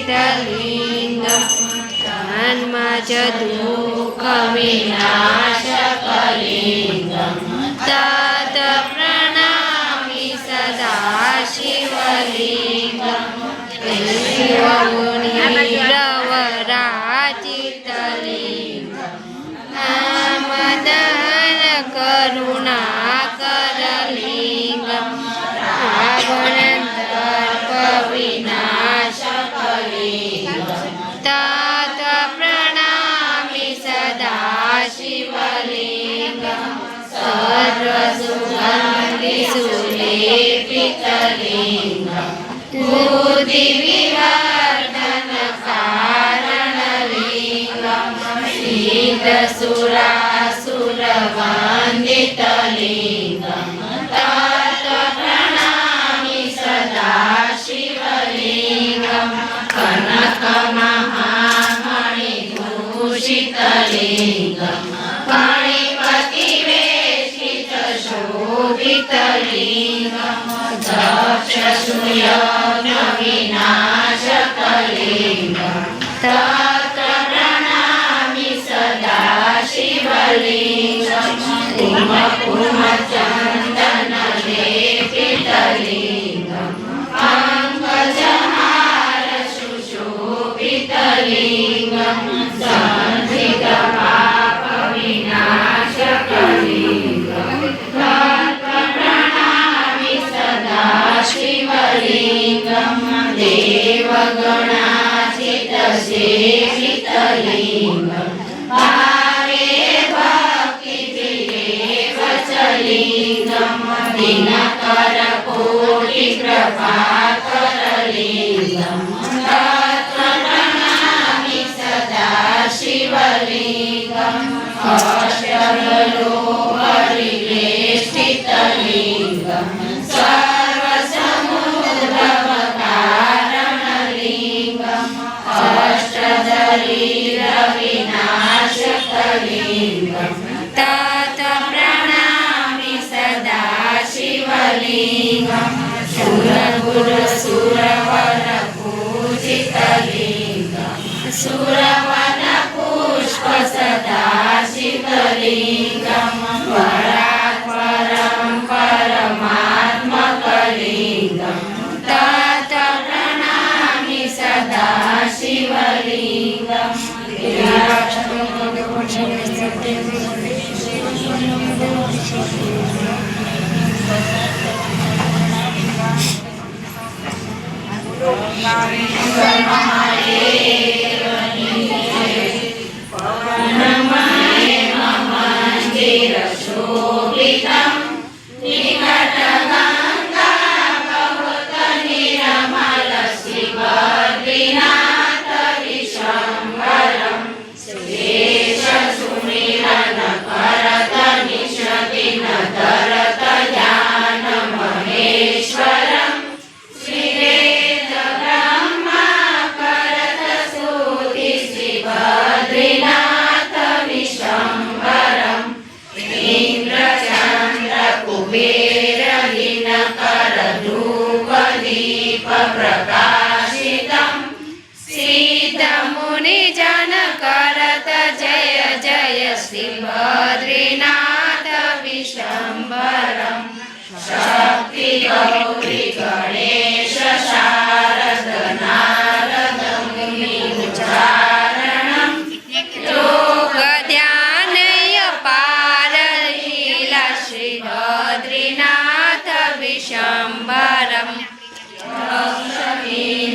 शोभितलिङ्गं जन्मजदुःखविनाशकलिङ्गं तत् प्रणमामि सदा शिवलिङ्गं शिवमुनिरवराचितलिङ्गं नामदहन करुणाकरलिङ्गं रावणदर्पविनाशकलिङ्गं तत् प्रणमामि सदा शिवलिङ्गं सर्वसुगन्धिसुलेपितलिङ्गं बुद्धिविवर्धनकारणलिङ्गं सिद्धसुरासुरवन्दितलिङ्गं तत् प्रणमामि सदा शिवलिङ्गं कनकमहामणिभूषितलिङ्गं शीतलिङ्गं दक्षसूर्यविनाशकलिङ्गं तत्र प्रणमामि सदा शिवलिङ्गं कुङ्कुमचन्दनलेपितलिङ्गं पङ्कजहार सुशोभितलिङ्गं संस्थितपापविनाशकलिङ्गं तत्र प्रणमामि सदा शिवलिङ्गं देवगणाचितसेवितलिङ्गं भावे भक्तिभिरेव च लिङ्गं दिनकरकोटिप्रभाकरलिङ्गं तत्र प्रणमामि सदा शिवलिङ्गं अष्टबलोपरिवेष्टितलिङ्गं सर्वसमुद्रवतारणलिङ्गं अष्टशरीरविनाशकलिङ्गं तत् प्रणमामि सदा शिवलिङ्गं सुरगुरुसुरवरपूजितलिङ्गं सुरवनपुष्पसदा शिवलिङ्गं परात्परं परमात्मकलिङ्गं तत् प्रणमामि सदा शिवलिङ्गं शोभितं निकटगङ्गा बहुत निरमल शिवद्रिनाथ विशम्बरं सुरेश सुमिरन करत निशदिन धरत ध्यान महेश्वरं श्रीवेद ब्रह्मा करत स्तुति शिवद्रिनाथ विशम्बरं इंद्रचन्द्र कुबेर दिनकर धूप दीप प्रकाशितं सिद्धमुनिजन करत जय जय श्रीबद्रीनाथ विशम्बरं शक्ति गौरी गणेश शारद नारद मुनि उच्चारणं योगध्यानय पार लीला श्रीबद्रीनाथ विशम्बरं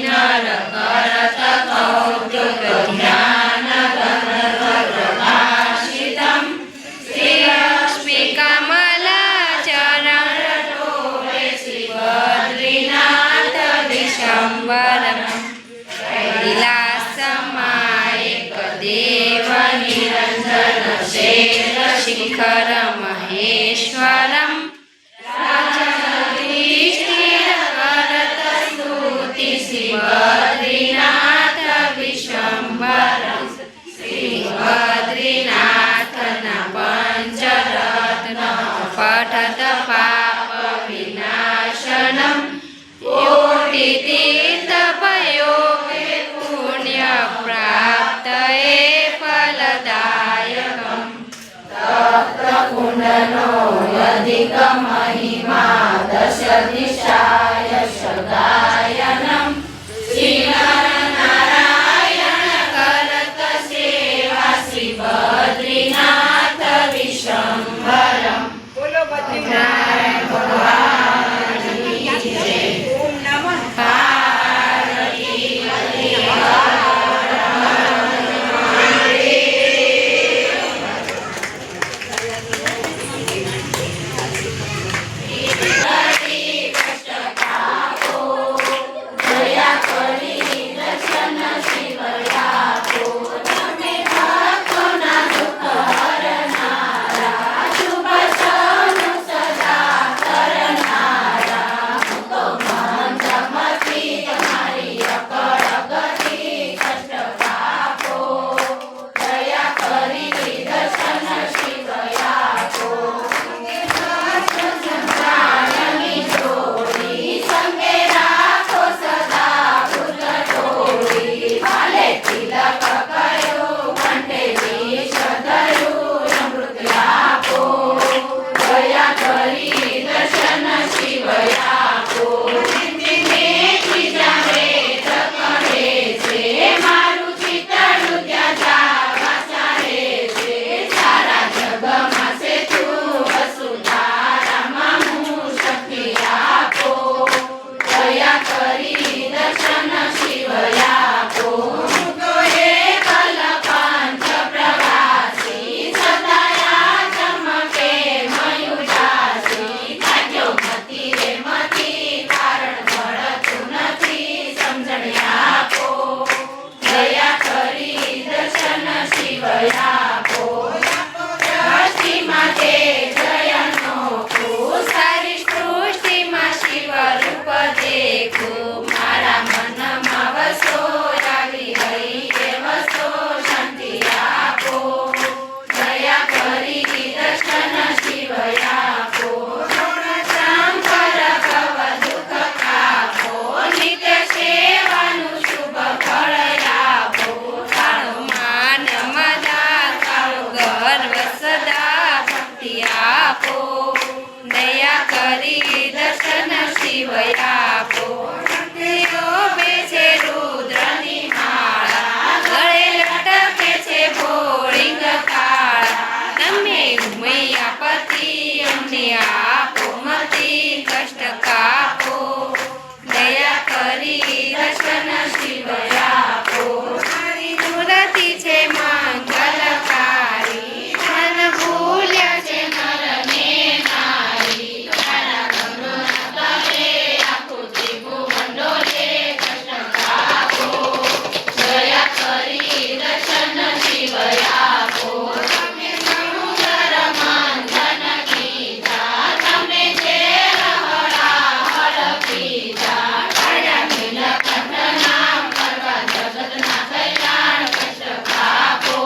नर करत कौतुक ध्यान प्रकाशितं श्रीलक्ष्मी कमलचरण टोले श्रीबद्रीनाथ विशम्बरं कैलासमायिक देव निरञ्जन शेष शिखर महेश्वरं शिवद्रीनाथ विशम्बरं श्रीबद्रीनाथन पञ्चरत्न पठत पाप विनाशनं योटितीर्थपयोगे पुण्यप्राप्तये फलदायकं तत्र कुण्डलो यदिकमहिमा दश दिशाय गायनं श्रीनरनारायण करत सेवा श्रीबद्रीनाथ विशम्बरं बोलो बद्रीनारायण भगवान की जय। ओम नमः पार्वती पते સર્વ સદા ભક્તિ આપો દયા કરી દર્શન શિવ આપો ભક્તિઓ બેસે રુદ્રની માળા ગળે લટકે છે ભોળિંગ કાળા તમે ઉમૈયાપતિ અમને આપો મતિ કષ્ટ કાપો દયા કરી દર્શન શિવ આપો મારી મૂર્તિ છે મંગલકારી મન ભૂલ્યા છે નર ને નારી તારા ગમના તલે આખું ત્રિભુવન ડોલે કૃષ્ણ કાપો દયા કરી દર્શન શિવ આપો તમે સમુદ્ર મંથન કીધા તમે જે હળ પીધા કાયા નીલકંઠ નામ કરવા જગતના કલ્યાણ કષ્ટ કાપો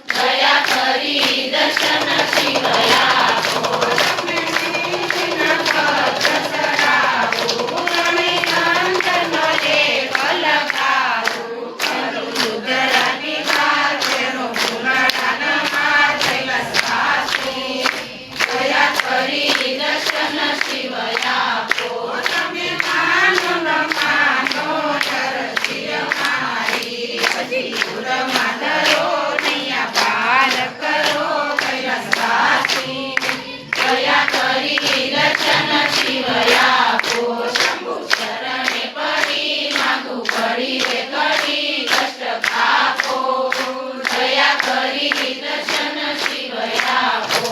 દયા કરી દર્શન શિવ આપો તમે નીતિના પત્ર ચડાવો તમે કંચનનો લેપ લગાવો કરું રુદ્રની વાર તેનો પુરાણા માર કૈલાસવાસી દયા કરી દર્શન શિવ આપો તમે માનો ન માનો નરસિંહ મારી હજી પુરમાં ધરો નૈયા પાર કરો કૈલાસવાસી દયા કરી દર્શન શિવ આપો શંભુ શરણે પડી માગું પડી રે કરી કષ્ટ કાપો દયા કરી દર્શન શિવ આપો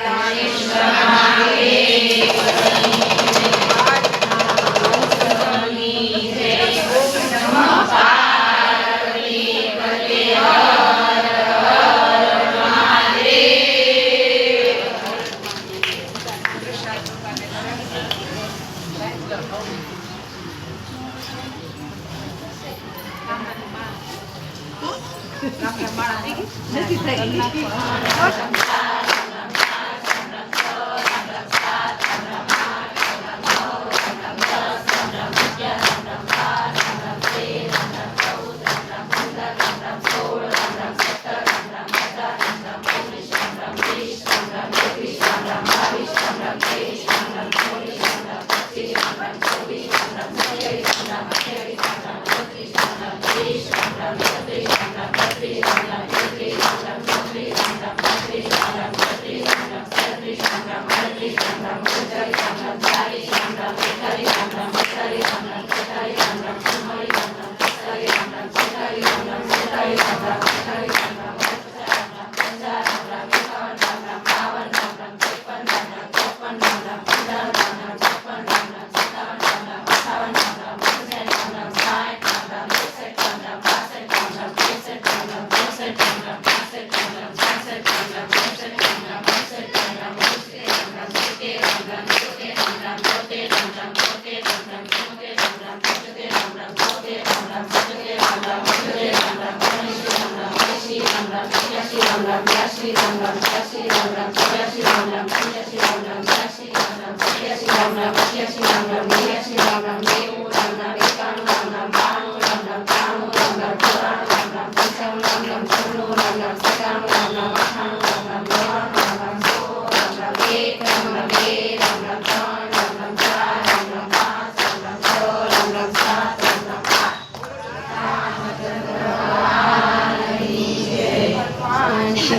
ગણેશ્વર મહાદેવની જય. નમઃ પાર્વતી પતે હર હર મહાદેવ.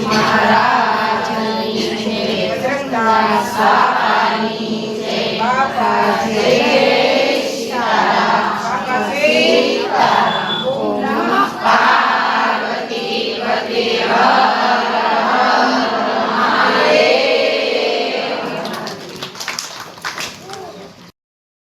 મહારાજ